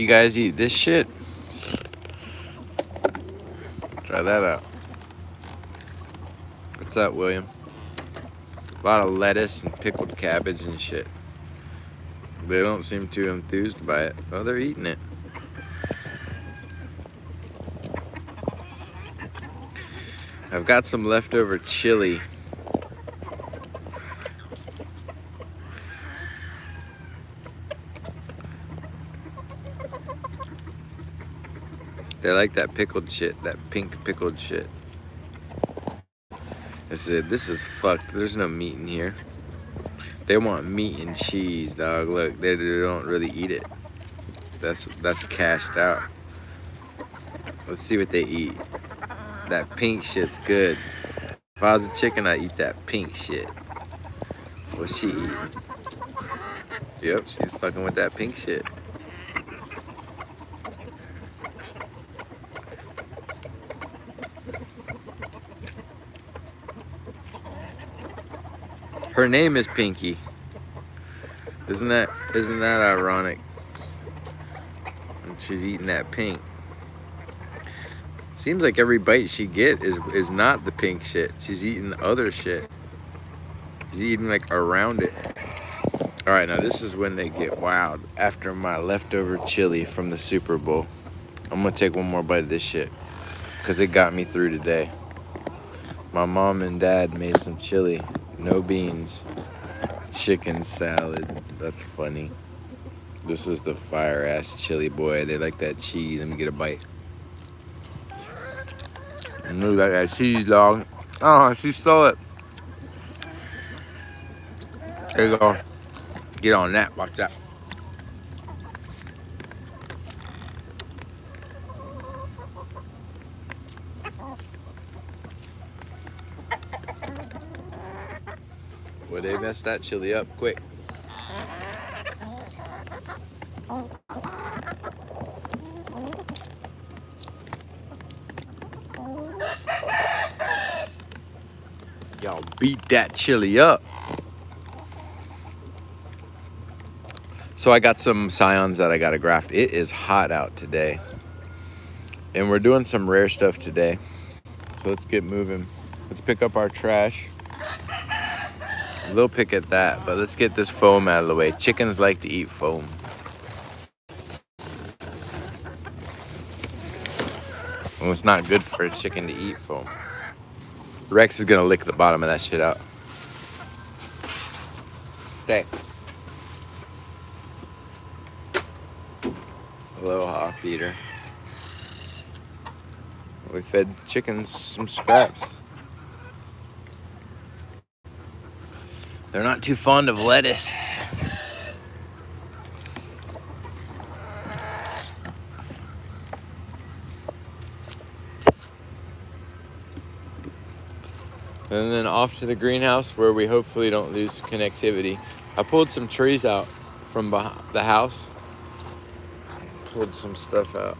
You guys eat this shit? Try that out. What's up, William? A lot of lettuce and pickled cabbage and shit. They don't seem too enthused by it. Oh, they're eating it. I've got some leftover chili. They like that pickled shit, that pink pickled shit. I said, this is fucked. There's no meat in here. They want meat and cheese, dog. Look, they don't really eat it. That's cashed out. Let's see what they eat. That pink shit's good. If I was a chicken, I'd eat that pink shit. What's she eating? Yep, she's fucking with that pink shit. Her name is Pinky. Isn't that ironic? And she's eating that pink. Seems like every bite she get is not the pink shit. She's eating other shit. She's eating like around it. All right, now this is when they get wild. After my leftover chili from the Super Bowl, I'm gonna take one more bite of this shit because it got me through today. My mom and dad made some chili, no beans, chicken salad. That's funny. This is the fire ass chili, boy. They like that cheese. Let me get a bite. Look at that cheese, dog. Oh, she stole it. There you go. Get on that. Watch that. Well, they messed that chili up quick. Y'all beat that chili up. So I got some scions that I got to graft. It is hot out today. And we're doing some rare stuff today. So let's get moving. Let's pick up our trash. They'll pick at that, but let's get this foam out of the way. Chickens like to eat foam. Well, it's not good for a chicken to eat foam. Rex is gonna lick the bottom of that shit out. Stay. Aloha, Peter. We fed chickens some scraps. They're not too fond of lettuce. And then off to the greenhouse where we hopefully don't lose connectivity. I pulled some trees out from behind the house. Pulled some stuff out.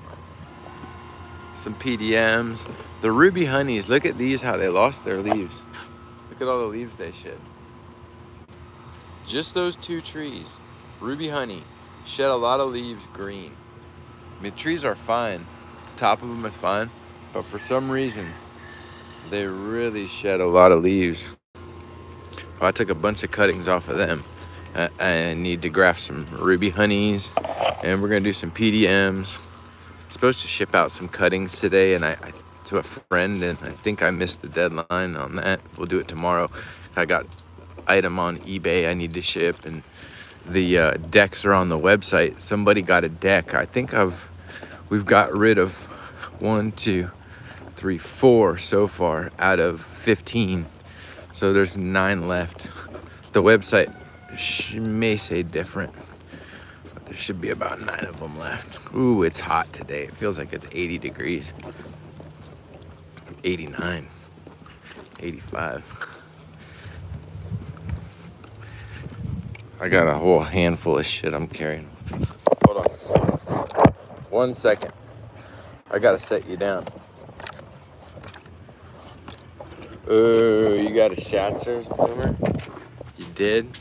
Some PDMs. The ruby honeys, look at these, how they lost their leaves. Look at all the leaves they shed. Just those two trees, ruby honey, shed a lot of leaves green. I mean, trees are fine. The top of them is fine. But for some reason, they really shed a lot of leaves. Oh, I took a bunch of cuttings off of them. I need to graft some ruby honeys. And we're going to do some PDMs. I'm supposed to ship out some cuttings today and I to a friend. And I think I missed the deadline on that. We'll do it tomorrow. I got item on eBay I need to ship, and the decks are on the website. Somebody got a deck. I think we've got rid of 1, 2, 3, 4 so far out of 15, so there's 9 left. The website may say different, but there should be about 9 of them left. Ooh, it's hot today. It feels like it's 80 degrees. 89, 85. I got a whole handful of shit I'm carrying. Hold on. 1 second. I gotta set you down. Oh, you got a Schatzer's bloomer? You did?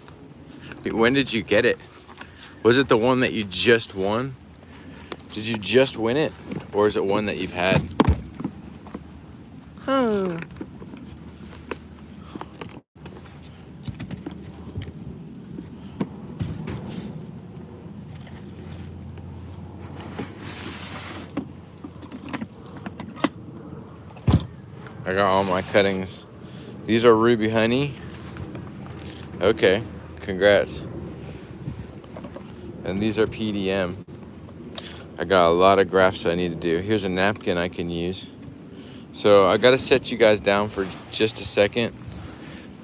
When did you get it? Was it the one that you just won? Did you just win it? Or is it one that you've had? Huh. I got all my cuttings. These are ruby honey. Okay, congrats. And these are PDM. I got a lot of grafts I need to do. Here's a napkin I can use. So I gotta set you guys down for just a second,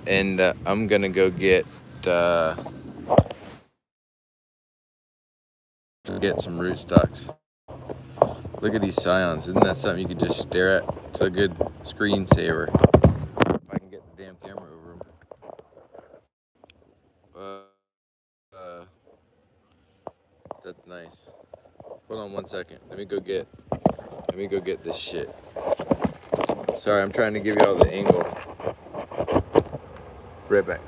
and I'm gonna go get some rootstocks. Look at these scions. Isn't that something you could just stare at? It's a good screensaver. If I can get the damn camera over them. That's nice. Hold on 1 second. Let me go get this shit. Sorry, I'm trying to give you all the angle. Right back.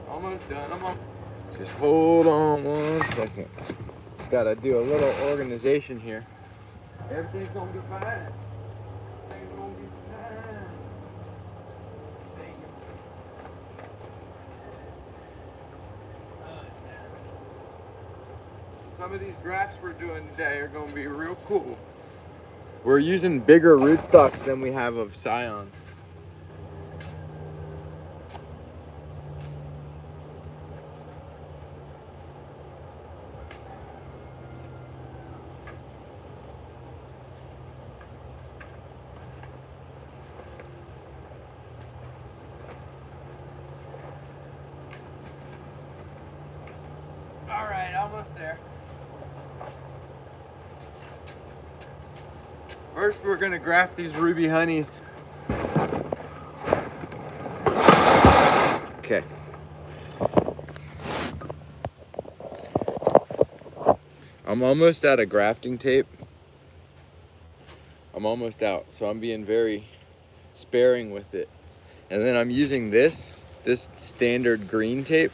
Almost done. Just hold on 1 second. Gotta do a little organization here. Everything's gonna be fine. Everything's gonna be fine. Thank you. Some of these grafts we're doing today are gonna be real cool. We're using bigger rootstocks than we have of scion. All right, almost there. First, we're gonna graft these ruby honeys. Okay. I'm almost out of grafting tape. I'm almost out, so I'm being very sparing with it. And then I'm using this standard green tape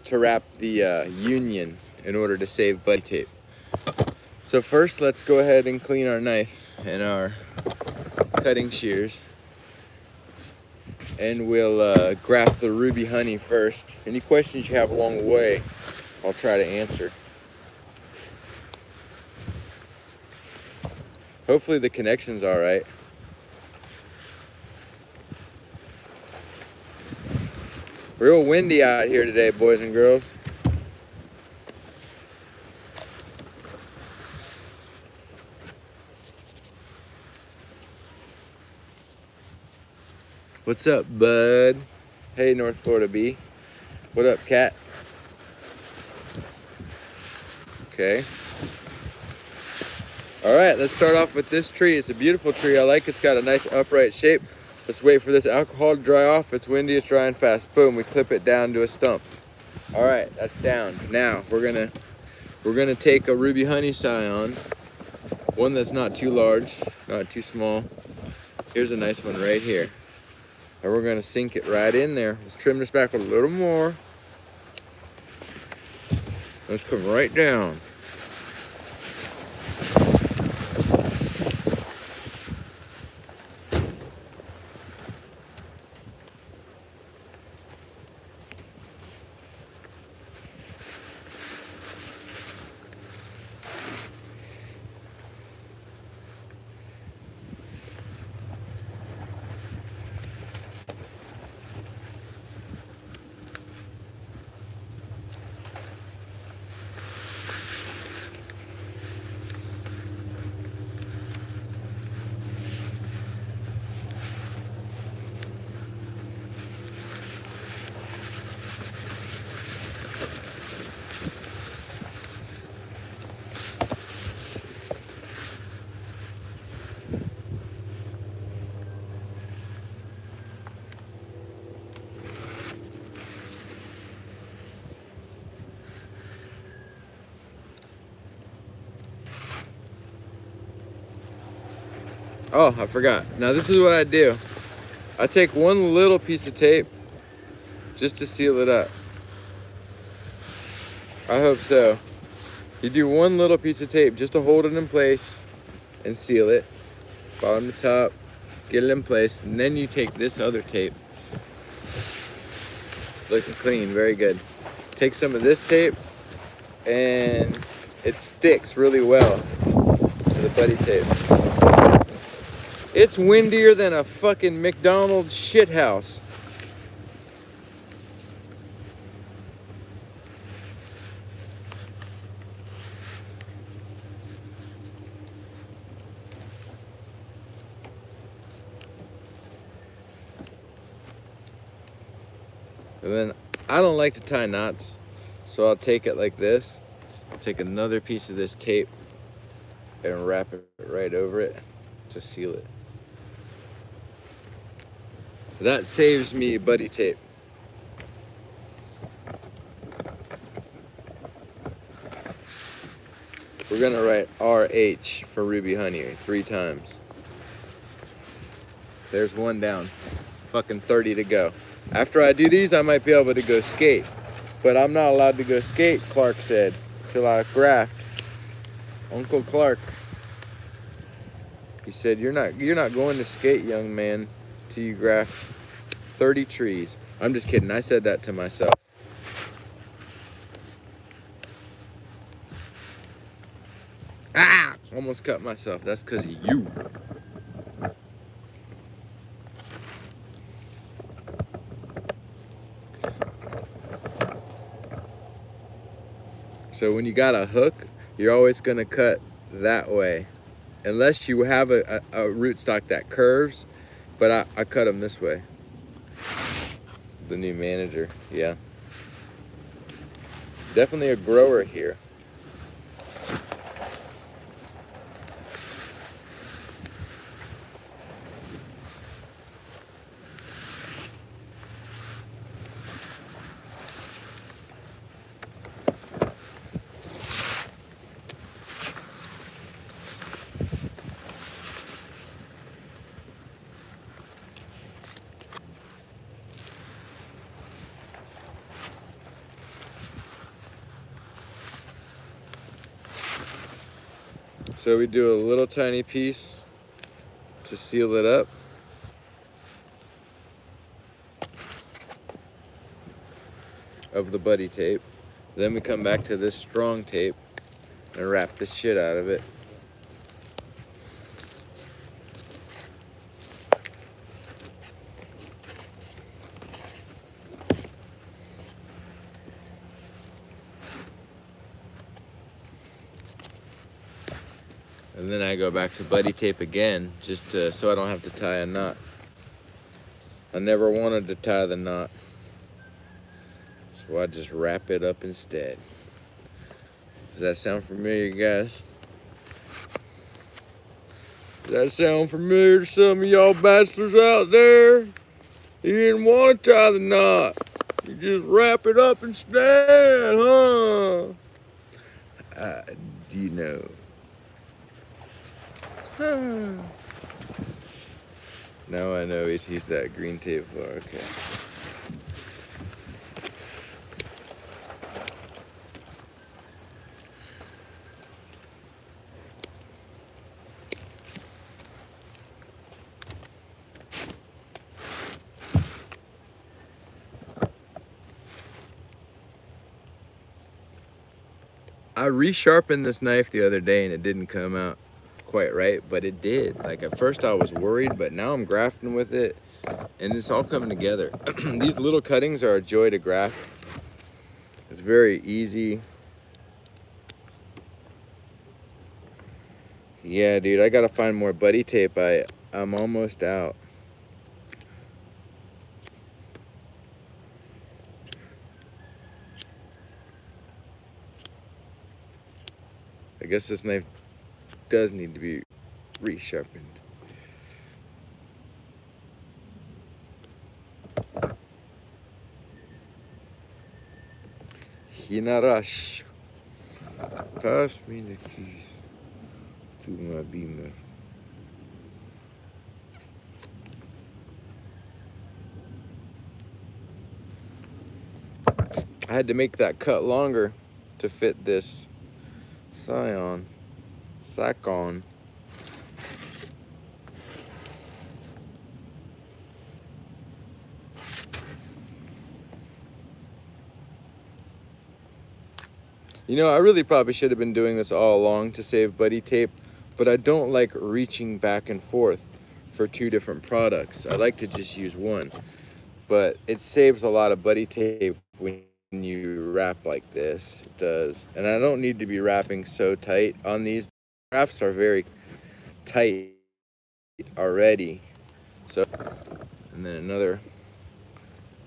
to wrap the union in order to save buddy tape. So first, let's go ahead and clean our knife and our cutting shears. And we'll graft the ruby honey first. Any questions you have along the way, I'll try to answer. Hopefully the connection's all right. Real windy out here today, boys and girls. What's up, bud? Hey, North Florida B. What up, cat? Okay. All right, let's start off with this tree. It's a beautiful tree. I like it. It's got a nice upright shape. Let's wait for this alcohol to dry off. It's windy, it's drying fast. Boom, we clip it down to a stump. All right, that's down. Now we're gonna take a ruby honey scion, one that's not too large, not too small. Here's a nice one right here. And we're gonna sink it right in there. Let's trim this back a little more. Let's come right down. Oh, I forgot. Now this is what I do. I take one little piece of tape just to seal it up. I hope so. You do one little piece of tape just to hold it in place and seal it, bottom to top, get it in place, and then you take this other tape. Looking clean, very good. Take some of this tape and it sticks really well to the buddy tape. It's windier than a fucking McDonald's shithouse. And then I don't like to tie knots, so I'll take it like this. I'll take another piece of this tape and wrap it right over it to seal it. That saves me buddy tape. We're gonna write RH for Ruby Honey 3 times. There's one down. Fucking 30 to go. After I do these, I might be able to go skate. But I'm not allowed to go skate, Clark said, till I graft. Uncle Clark. He said, you're not going to skate, young man, till you graft 30 trees. I'm just kidding. I said that to myself. Ah! Almost cut myself. That's because of you. So when you got a hook, you're always gonna cut that way. Unless you have a rootstock that curves, but I cut them this way. The new manager, yeah. Definitely a grower here. So we do a little tiny piece to seal it up. Of the buddy tape. Then we come back to this strong tape and wrap the shit out of it. And then I go back to buddy tape again, just so I don't have to tie a knot. I never wanted to tie the knot, so I just wrap it up instead. Does that sound familiar, guys? Does that sound familiar to some of y'all bachelors out there? You didn't want to tie the knot. You just wrap it up instead, huh? Do you know? Now I know he's used that green tape for, okay. I resharpened this knife the other day and it didn't come out quite right, but it did. Like at first I was worried, but now I'm grafting with it and it's all coming together. These little cuttings are a joy to graft. It's very easy. Yeah, dude, I gotta find more buddy tape. I'm almost out. I guess this knife does need to be resharpened. Hinarash. Pass me the keys to my Beamer. I had to make that cut longer to fit this scion. You know, I really probably should have been doing this all along to save buddy tape, but I don't like reaching back and forth for two different products. I like to just use one, but it saves a lot of buddy tape when you wrap like this. It does. And I don't need to be wrapping so tight on these. Grafts are very tight already. So, and then another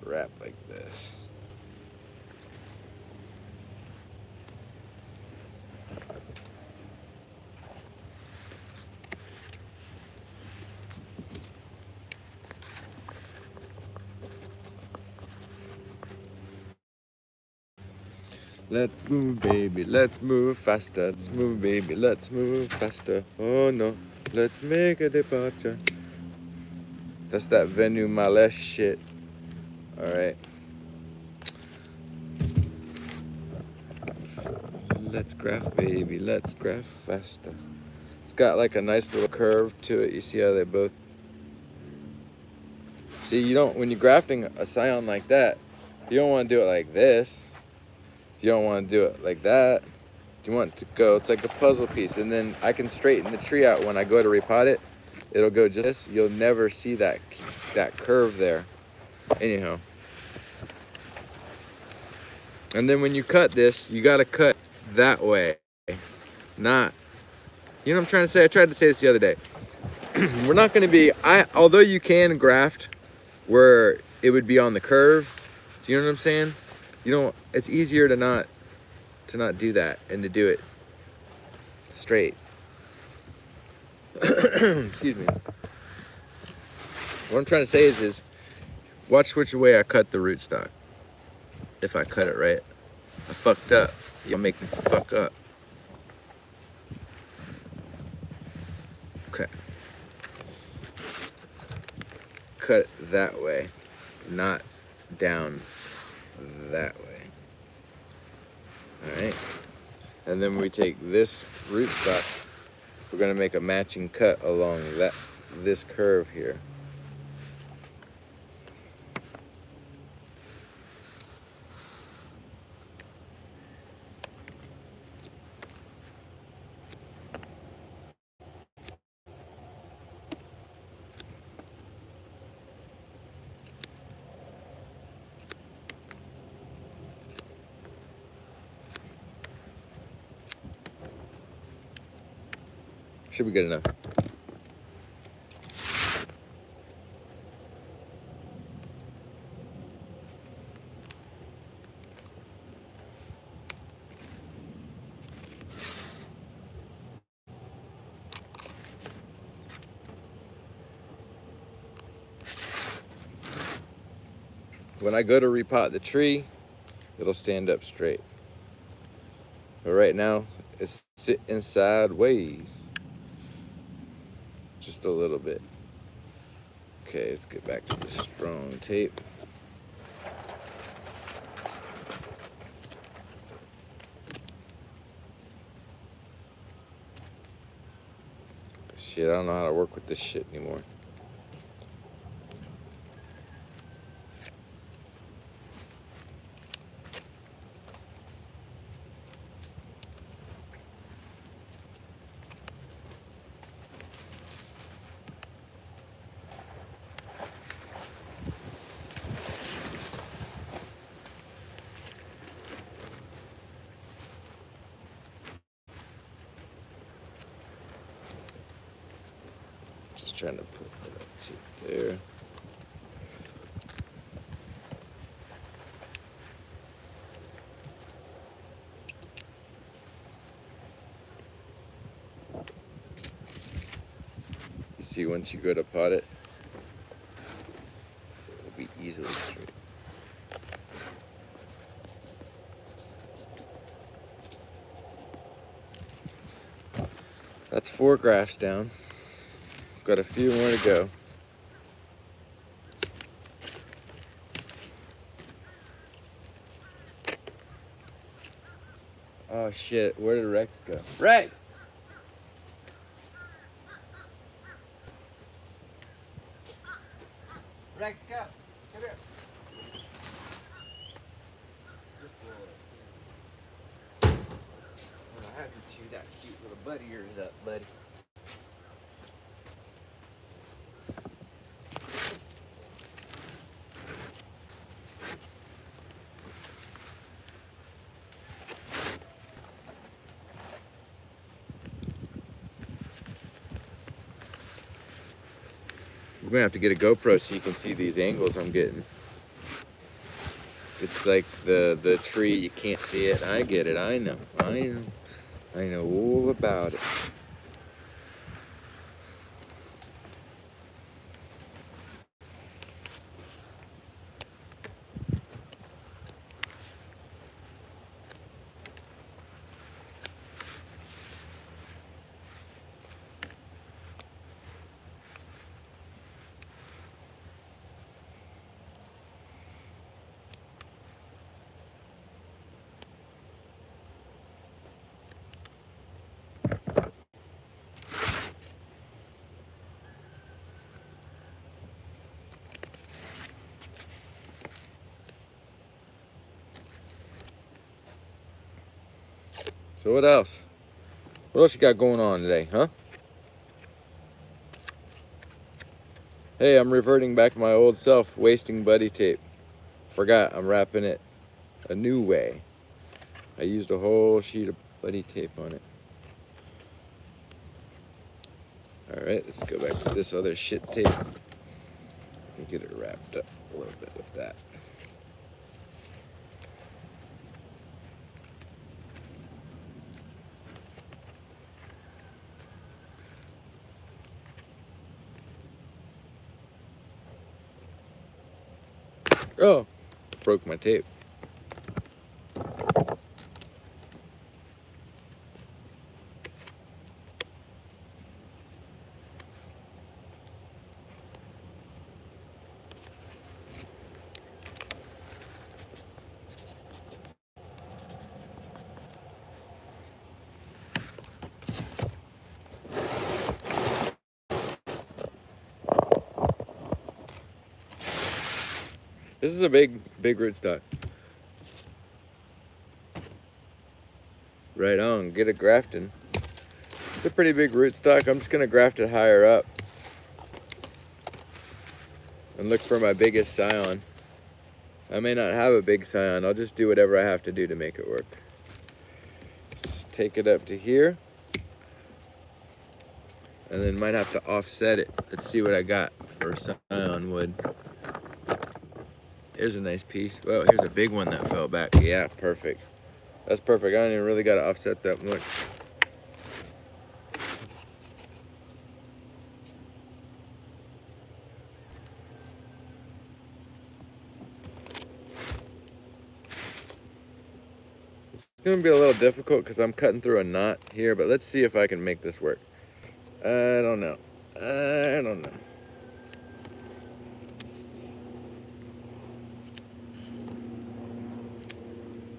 wrap like this. Let's move, baby, let's move faster. Let's move, baby, let's move faster. Oh no, let's make a departure. That's that Venu Malesh shit. Alright. Let's graft, baby, let's graft faster. It's got like a nice little curve to it. You see how they both... See, you don't, when you're grafting a scion like that, you don't want to do it like this. You don't want to do it like that. You want it to go, it's like a puzzle piece. And then I can straighten the tree out when I go to repot it. It'll go just this. You'll never see that curve there. Anyhow. And then when you cut this, you got to cut that way. Not, you know what I'm trying to say? I tried to say this the other day. We're not going to be, although you can graft where it would be on the curve. Do you know what I'm saying? You don't, it's easier to not do that and to do it straight. Excuse me. What I'm trying to say is watch which way I cut the rootstock. If I cut it right. I fucked up. You'll make me fuck up. Okay. Cut it that way, not down that way. Alright. And then we take this rootstock, we're gonna make a matching cut along this curve here. Should be good enough. When I go to repot the tree, it'll stand up straight. But right now, it's sitting sideways. Just a little bit. Okay, let's get back to the strong tape. Shit, I don't know how to work with this shit anymore. Just trying to put that tape there. You see, once you go to pot it, it'll be easily straight. That's 4 grafts down. Got a few more to go. Oh shit, where did Rex go? Rex! Rex, go! Come here. Good boy. I'm gonna have you chew that cute little butt of yours up, buddy. We're gonna have to get a GoPro so you can see these angles I'm getting. It's like the tree, you can't see it. I get it, I know all about it. So what else? What else you got going on today, huh? Hey, I'm reverting back to my old self, wasting buddy tape. Forgot, I'm wrapping it a new way. I used a whole sheet of buddy tape on it. All right, let's go back to this other shit tape and get it wrapped up a little bit with that. Oh, broke my tape. This is a big rootstock. Right on, get it grafting. It's a pretty big rootstock. I'm just gonna graft it higher up and look for my biggest scion. I may not have a big scion. I'll just do whatever I have to do to make it work. Just take it up to here. And then might have to offset it. Let's see what I got for scion wood. Here's a nice piece. Well, here's a big one that fell back. Yeah, perfect. That's perfect. I don't even really got to offset that much. It's going to be a little difficult because I'm cutting through a knot here, but let's see if I can make this work. I don't know. I don't know.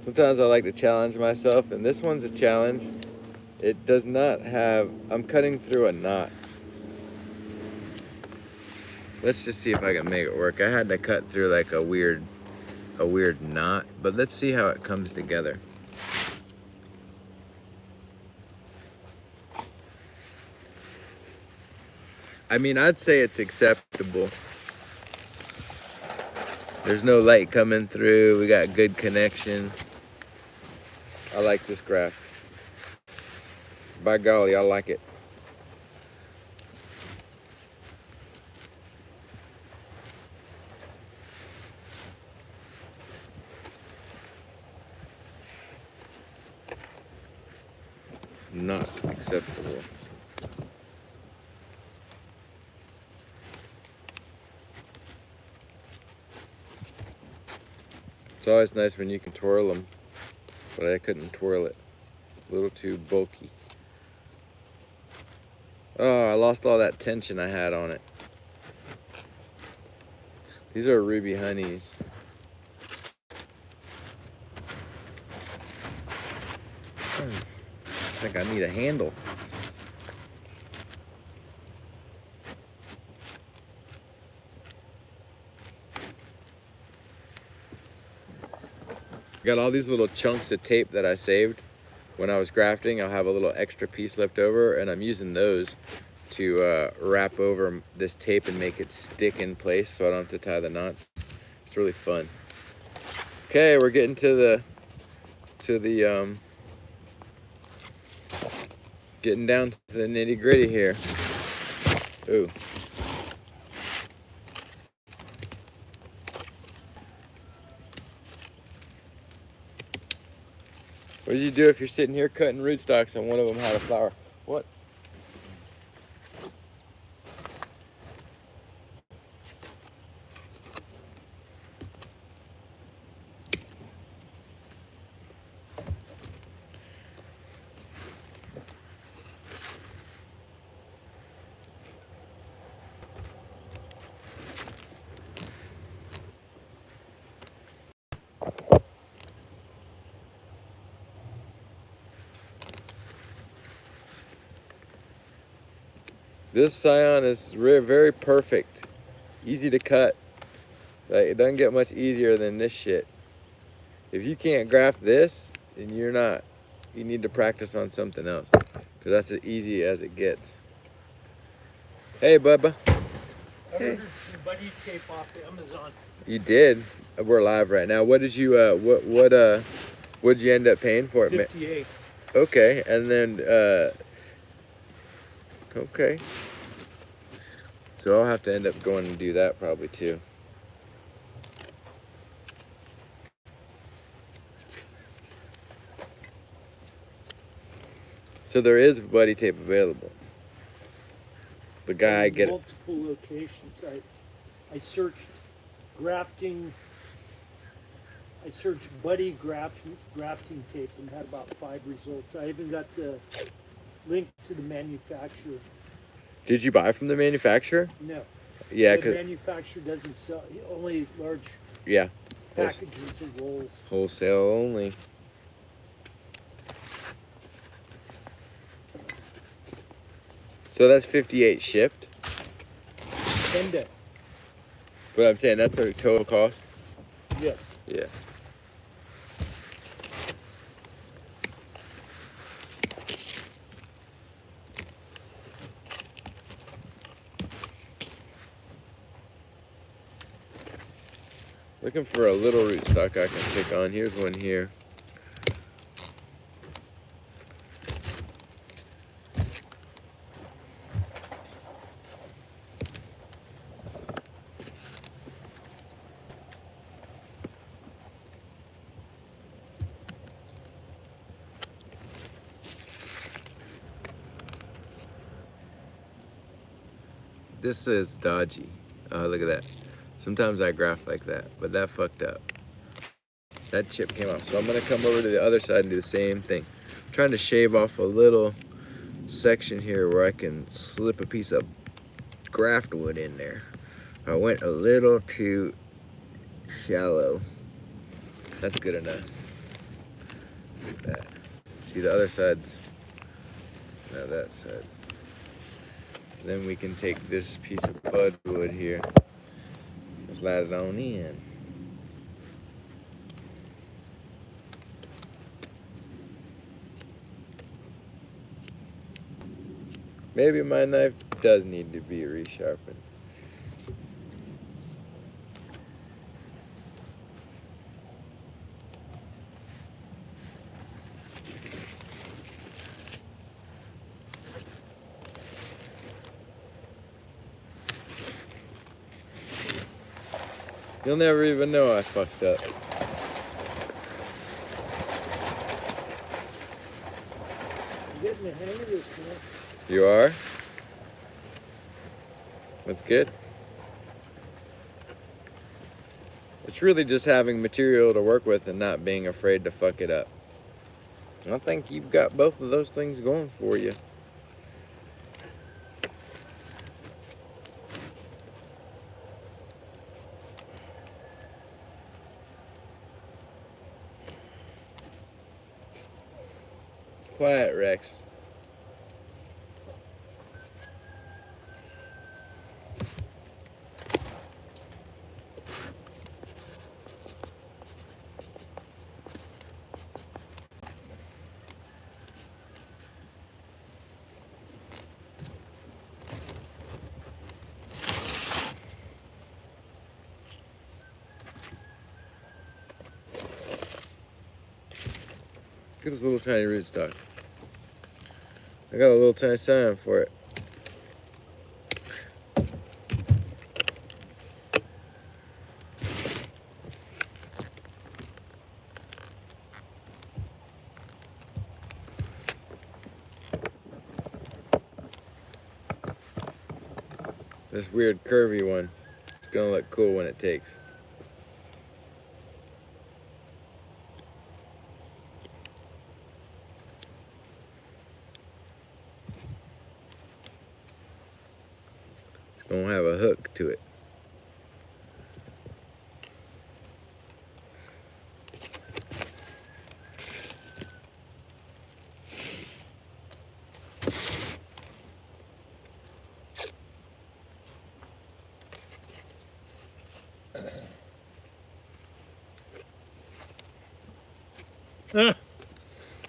Sometimes I like to challenge myself, and this one's a challenge. It does not have, I'm cutting through a knot. Let's just see if I can make it work. I had to cut through like a weird knot, but let's see how it comes together. I mean, I'd say it's acceptable. There's no light coming through. We got good connection. I like this graft. By golly, I like it. Not acceptable. It's always nice when you can twirl them, but I couldn't twirl it. It's a little too bulky. Oh, I lost all that tension I had on it. These are ruby honeys. think I need a handle. Got all these little chunks of tape that I saved when I was grafting. I'll have a little extra piece left over, and I'm using those to wrap over this tape and make it stick in place so I don't have to tie the knots. It's really fun. Okay, we're getting to the getting down to the nitty gritty here. Ooh. What did you do if you're sitting here cutting rootstocks and one of them had a flower? What? This scion is very perfect. Easy to cut. Like, it doesn't get much easier than this shit. If you can't graft this, then you're not. You need to practice on something else, because that's as easy as it gets. Hey, Bubba. I ordered some buddy tape off Amazon. You did. We're live right now. What did you what'd you end up paying for it? $58. Okay, and then okay. So I'll have to end up going and do that probably too. So there is buddy tape available. The guy get multiple locations. I searched grafting. I searched buddy grafting tape and had about 5 results. I even got the link to the manufacturer. Did you buy from the manufacturer? No. Yeah, the manufacturer doesn't sell, only large packages and rolls. Wholesale only. So that's 58 shipped. 10 day. But I'm saying that's a total cost. Yes. Yeah. Looking for a little rootstock I can pick on. Here's one here. This is dodgy. Oh, look at that. Sometimes I graft like that, but that fucked up. That chip came off. So I'm gonna come over to the other side and do the same thing. I'm trying to shave off a little section here where I can slip a piece of graft wood in there. I went a little too shallow. That's good enough. Like that. See, the other side's, now that side. Then we can take this piece of bud wood here, slide it on in. Maybe my knife does need to be resharpened. You'll never even know I fucked up. I'm getting the hang of this, man. You are? That's good. It's really just having material to work with and not being afraid to fuck it up. I think you've got both of those things going for you. Quiet, Rex. Look at this little tiny rootstock. I got a little tiny sign for it. This weird curvy one. It's gonna look cool when it takes. It's gonna have a hook to it.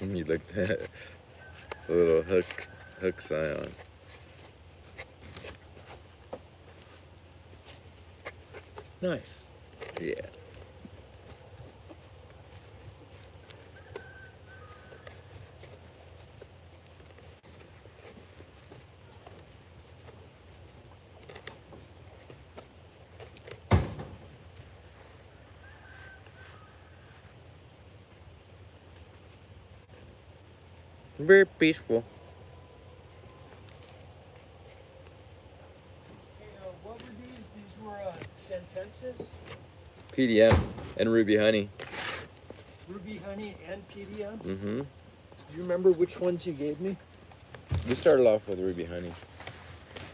You looked at the little hook sign. Nice. Yeah. Very peaceful. Hey, what were these? These were sentences? PDM and Ruby Honey. Ruby Honey and PDM? Mm-hmm. Do you remember which ones you gave me? We started off with Ruby Honey.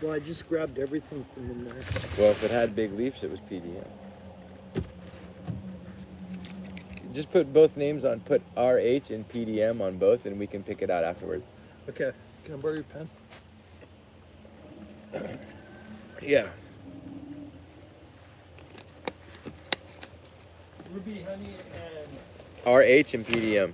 Well, I just grabbed everything from in there. Well, if it had big leaves, it was PDM. Just put both names on, put RH and PDM on both, and we can pick it out afterward. Okay. Can I borrow your pen? Yeah. Ruby Honey and RH and PDM. RH.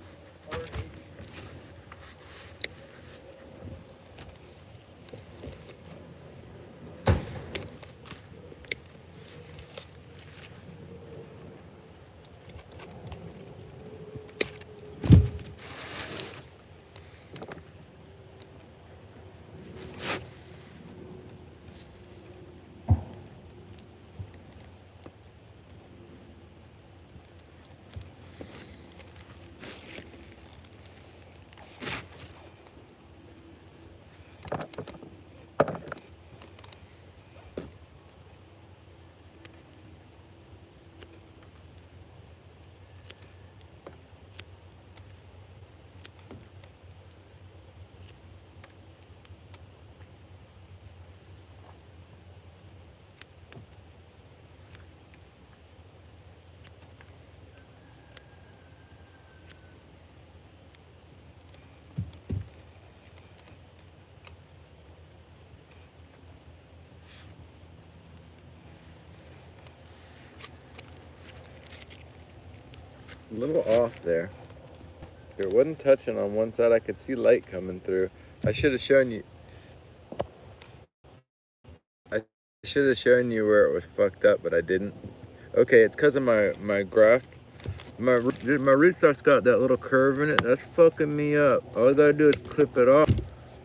A little off there. It wasn't touching on one side. I could see light coming through. I should have shown you. I should have shown you where it was fucked up, but I didn't. Okay, it's because of my graft. My rootstock's got that little curve in it. That's fucking me up. All I gotta do is clip it off,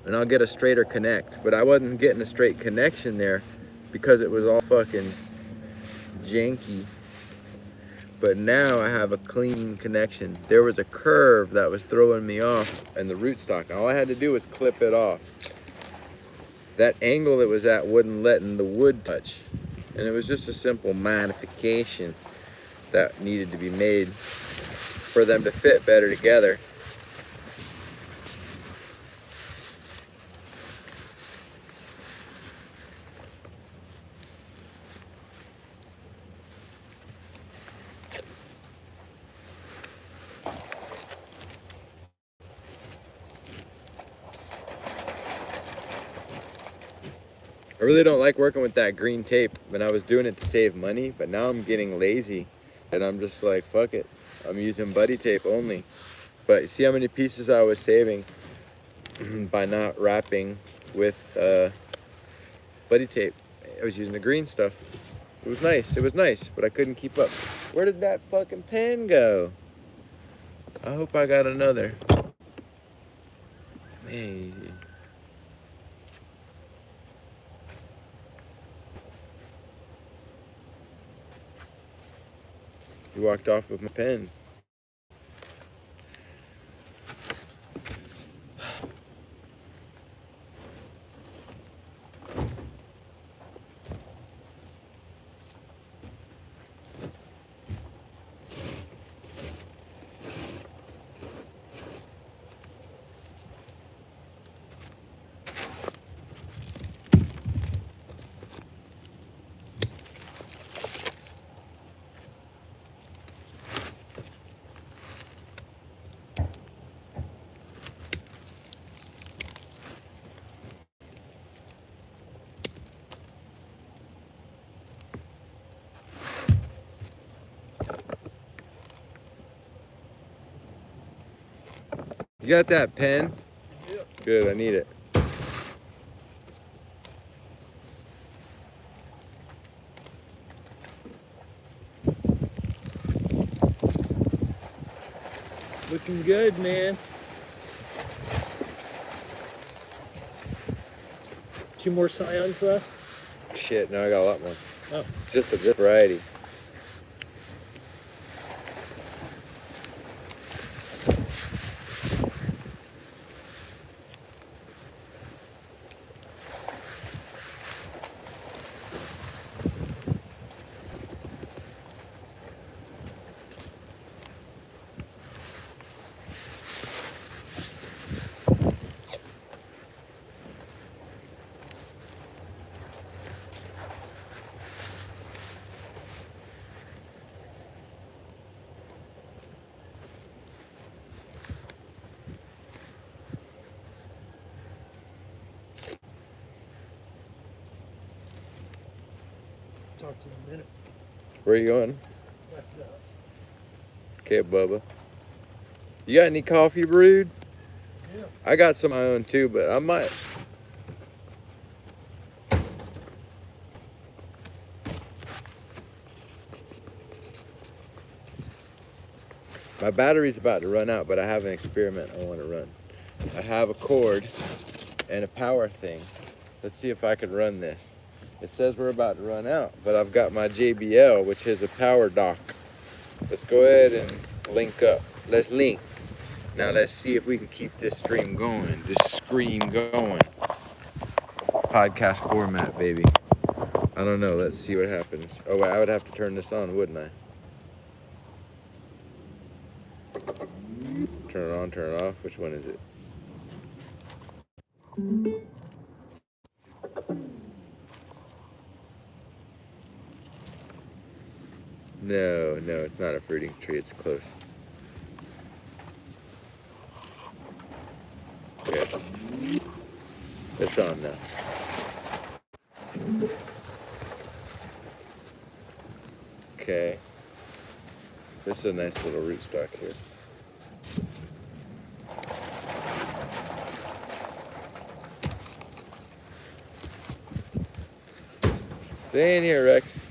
and I'll get a straighter connect. But I wasn't getting a straight connection there because it was all fucking janky. But now I have a clean connection. There was a curve that was throwing me off in the rootstock. All I had to do was clip it off. That angle it was at wouldn't let the wood touch. And it was just a simple modification that needed to be made for them to fit better together. I really don't like working with that green tape, and I was doing it to save money, but now I'm getting lazy, and I'm just like, fuck it. I'm using buddy tape only. But see how many pieces I was saving by not wrapping with buddy tape. I was using the green stuff. It was nice, but I couldn't keep up. Where did that fucking pen go? I hope I got another. Man. He walked off with my pen. You got that pen? Yep. Good, I need it. Looking good, man. 2 more scions left? Shit, no, I got a lot more. Oh. Just a good variety. Talk to you in a minute. Where you going? Left it out. Okay, Bubba. You got any coffee brewed? Yeah. I got some of my own too, but I might. My battery's about to run out, but I have an experiment I want to run. I have a cord and a power thing. Let's see if I can run this. It says we're about to run out, but I've got my JBL, which is a power dock. Let's go ahead and link up. Let's link. Now let's see if we can keep this stream going. This stream going. Podcast format, baby. I don't know. Let's see what happens. Oh, wait, I would have to turn this on, wouldn't I? Turn it on, turn it off. Which one is it? No, it's not a fruiting tree. It's close. Okay. It's on now. Okay. This is a nice little rootstock here. Stay in here, Rex.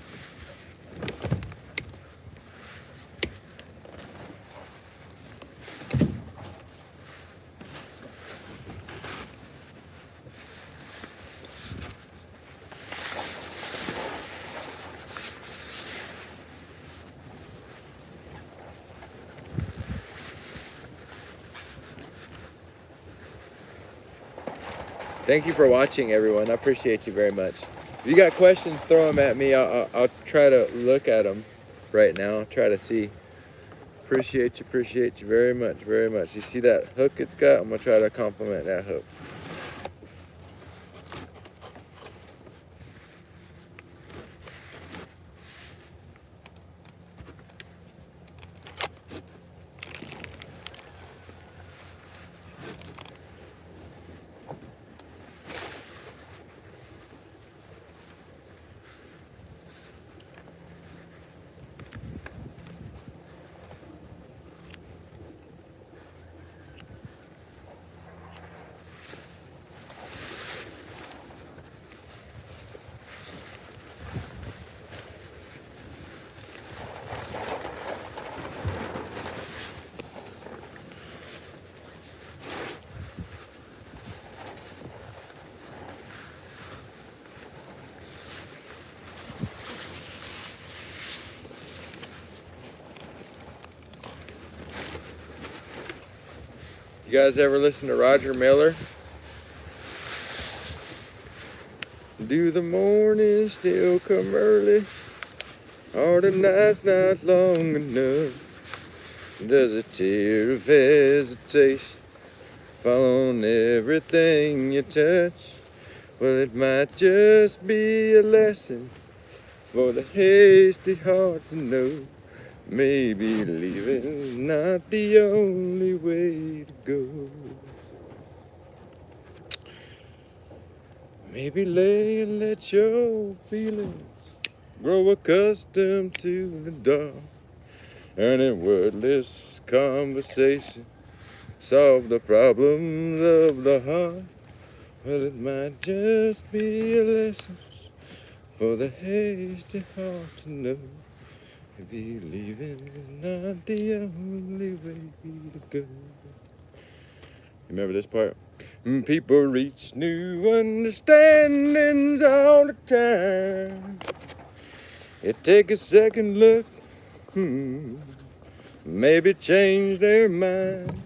Thank you for watching, everyone. I appreciate you very much. If you got questions, throw them at me. I'll try to look at them right now. I'll try to see. Appreciate you very much, very much. You see that hook it's got? I'm going to try to compliment that hook. You guys ever listen to Roger Miller? Do the mornings still come early? Or the night's not long enough? Does a tear of hesitation fall on everything you touch? Well, it might just be a lesson for the hasty heart to know. Maybe leaving's not the only way to go. Maybe lay and let your feelings grow accustomed to the dark, and in wordless conversation solve the problems of the heart. Well, it might just be a lesson for the hasty heart to know. Maybe leaving is not the only way to go. Remember this part? People reach new understandings all the time. It take a second look, maybe change their mind.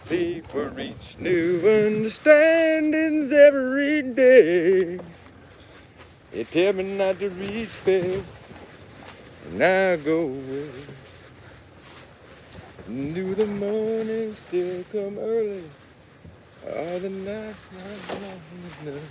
People reach new understandings every day. They tell me not to reach back, and I go away. Do the morning still come early? All the nights not long enough.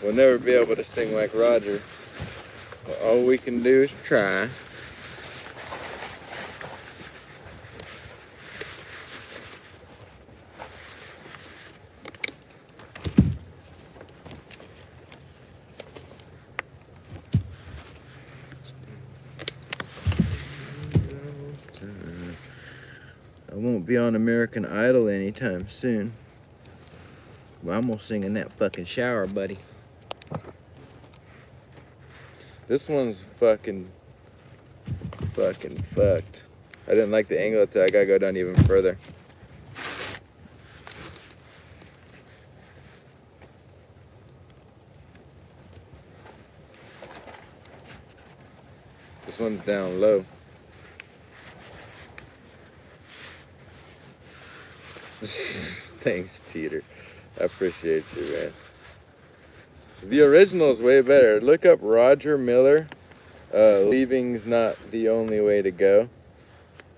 We'll never be able to sing like Roger. All we can do is try. I won't be on American Idol anytime soon. Well, I'm gonna sing in that fucking shower, buddy. This one's fucking fucked. I didn't like the angle, so I gotta go down even further. This one's down low. Thanks, Peter. I appreciate you, man. The original is way better. Look up Roger Miller. Leaving's not the only way to go.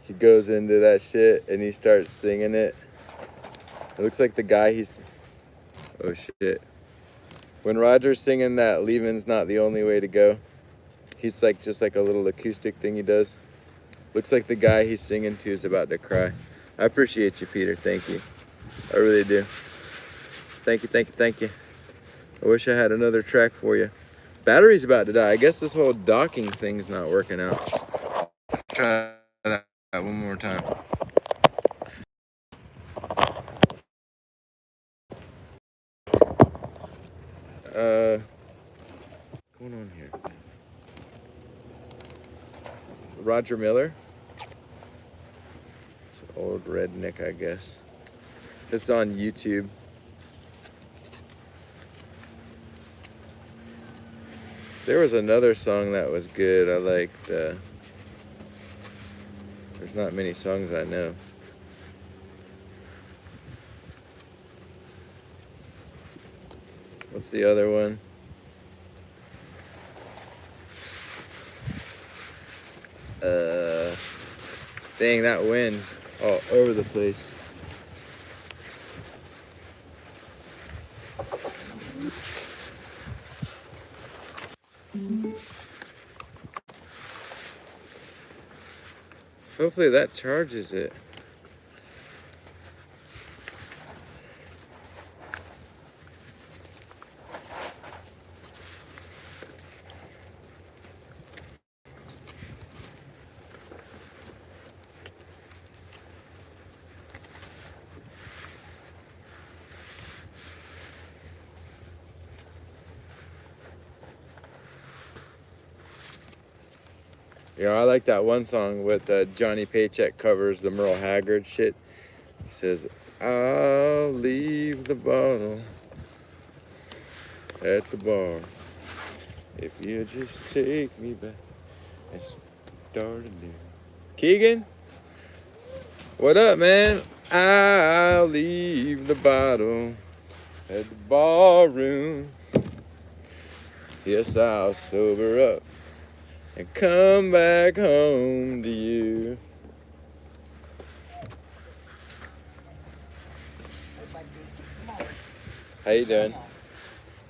He goes into that shit and he starts singing it. It looks like the guy oh shit. When Roger's singing that leaving's not the only way to go, he's like just like a little acoustic thing he does. Looks like the guy he's singing to is about to cry. I appreciate you, Peter. Thank you. I really do. Thank you, thank you, thank you. I wish I had another track for you. Battery's about to die. I guess this whole docking thing's not working out. Try that one more time. What's going on here? Roger Miller. It's an old redneck, I guess. It's on YouTube. There was another song that was good. I liked. There's not many songs I know. What's the other one? Dang, that wind's all over the place. Hopefully that charges it. You know, I like that one song with Johnny Paycheck covers the Merle Haggard shit. He says, I'll leave the bottle at the bar if you just take me back and start anew. Keegan, what up, man? I'll leave the bottle at the bar room. Yes, I'll sober up and come back home to you. How you doing?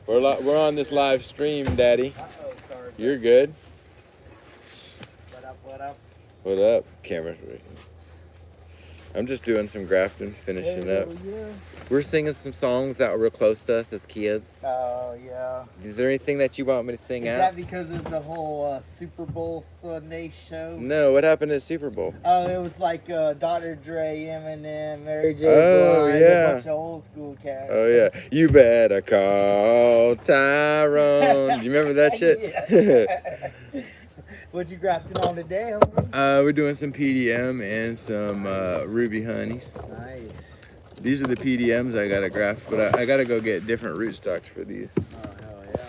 We're on this live stream, Daddy. Uh-oh, sorry. You're good. What up, what up? What up? Camera's right here. I'm just doing some grafting, finishing up. Yeah. We're singing some songs that were real close to us as kids. Oh, yeah. Is there anything that you want me to sing Is out? that because of the whole Super Bowl Sunday show? No, what happened at Super Bowl? Oh, it was like Dr. Dre, Eminem, Mary J. Oh, Blige, yeah. a bunch of old school cats. Oh yeah, you better call Tyrone. Do you remember that shit? Yeah. What you grafting on today, homie? We're doing some PDM and some ruby honeys. Nice. These are the PDMs I gotta graft, but I gotta go get different rootstocks for these. Oh, hell yeah.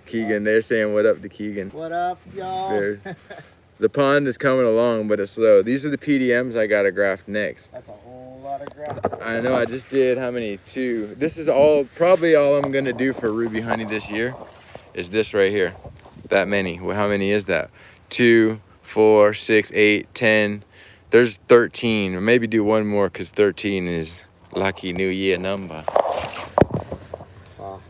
Keegan, they're saying what up to Keegan. What up, y'all? The pond is coming along, but it's slow. These are the PDMs I gotta graft next. That's a whole lot of grafting. I know, I just did, how many? 2. This is probably all I'm gonna do for ruby honey this year, is this right here. That many. Well, how many is that? 2, 4, 6, 8, 10. There's 13. Or maybe do one more because 13 is lucky New Year number. Wow.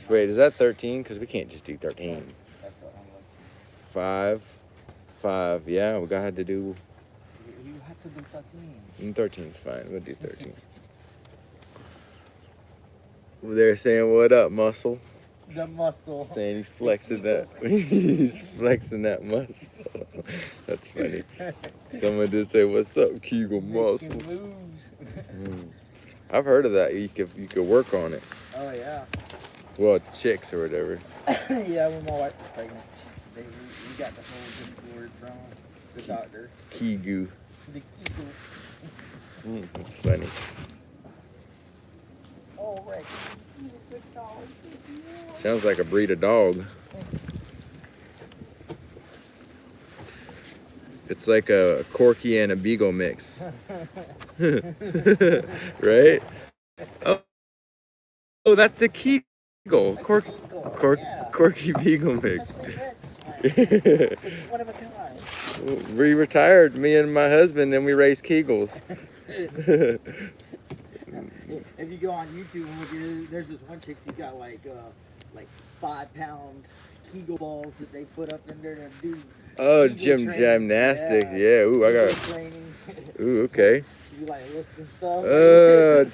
Wait, is that 13? Because we can't just do 13. That's what I'm looking 5, 5. Yeah, we got to do. You have to do 13. 13's fine. We'll do 13. They're saying what up, muscle? The muscle. Saying he's flexing that. He's flexing that muscle. That's funny. Someone did say, "What's up, Kegel muscle?" Making moves. I've heard of that. You could work on it. Oh yeah. Well, chicks or whatever. Yeah, when my wife was pregnant, we got the whole Discord from the doctor. Kegu. The Kegel. That's funny. All right. Sounds like a breed of dog. It's like a Corky and a Beagle mix. Right? Oh, that's a Kegel. Corky Beagle mix. It's one of a kind. We retired, me and my husband, and we raised Kegels. If you go on YouTube and look at it, there's this one chick, she's got like 5-pound Kegel balls that they put up in there to do. Oh, Kegel gymnastics. training. Yeah. Ooh, I Kegel got. training. Ooh, okay. She be like lifting stuff.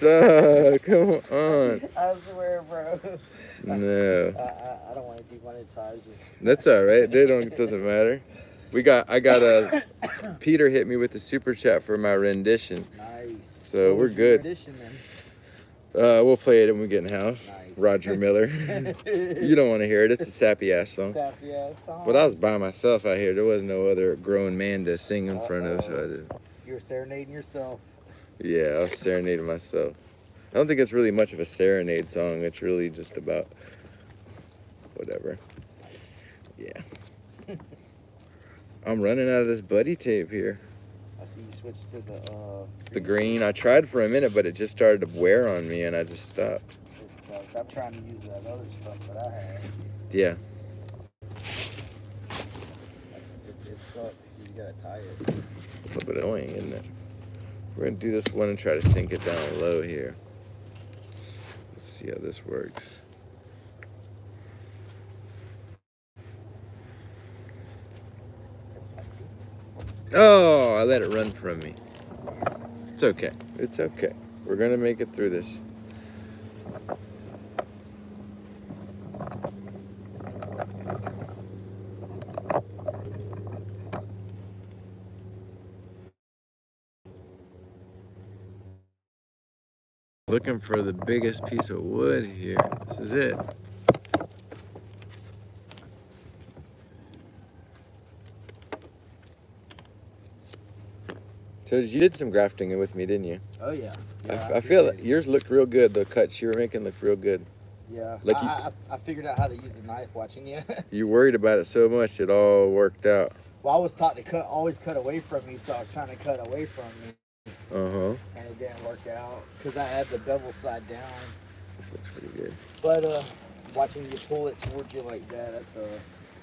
Dog, come on. I swear, bro. No. I don't want to demonetize you. That's all right. It doesn't matter. I got a Peter hit me with a super chat for my rendition. Nice. So What we're was your good. rendition, then? We'll play it when we get in the house. Nice. Roger Miller. You don't want to hear it. It's a sappy ass song. Sappy ass song. But I was by myself out here. There was no other grown man to sing in front of. So I did. You were serenading yourself. Yeah, I was serenading myself. I don't think it's really much of a serenade song. It's really just about whatever. Yeah. I'm running out of this buddy tape here. I see you switched to The green. I tried for a minute, but it just started to wear on me, and I just stopped. It sucks. I'm trying to use that other stuff that I had. Yeah. It sucks. You gotta tie it. A little bit annoying, isn't it? We're gonna do this one and try to sink it down low here. Let's see how this works. Oh, I let it run from me. It's okay. It's okay. We're gonna make it through this. Looking for the biggest piece of wood here. This is it. So you did some grafting with me, didn't you? Oh yeah. I feel that yours looked real good. The cuts you were making looked real good. Yeah. Like I figured out how to use the knife watching you. You worried about it so much, it all worked out. Well, I was taught to always cut away from you, so I was trying to cut away from you, Uh-huh. and it didn't work out because I had the bevel side down. This looks pretty good. But watching you pull it towards you like that,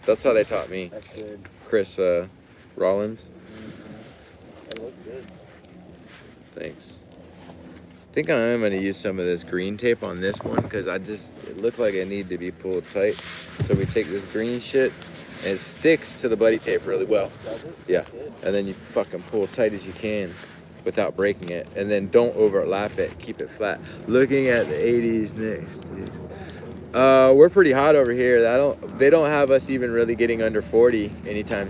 That's how they taught me. that's good. Chris Rollins. It looks good. Thanks. I think I am going to use some of this green tape on this one because it looked like it needed to be pulled tight. So we take this green shit and it sticks to the buddy tape really well. Does it? Yeah. That's good. And then you fucking pull tight as you can without breaking it. And then don't overlap it. Keep it flat. Looking at the 80s next. We're pretty hot over here. They don't have us even really getting under 40 anytime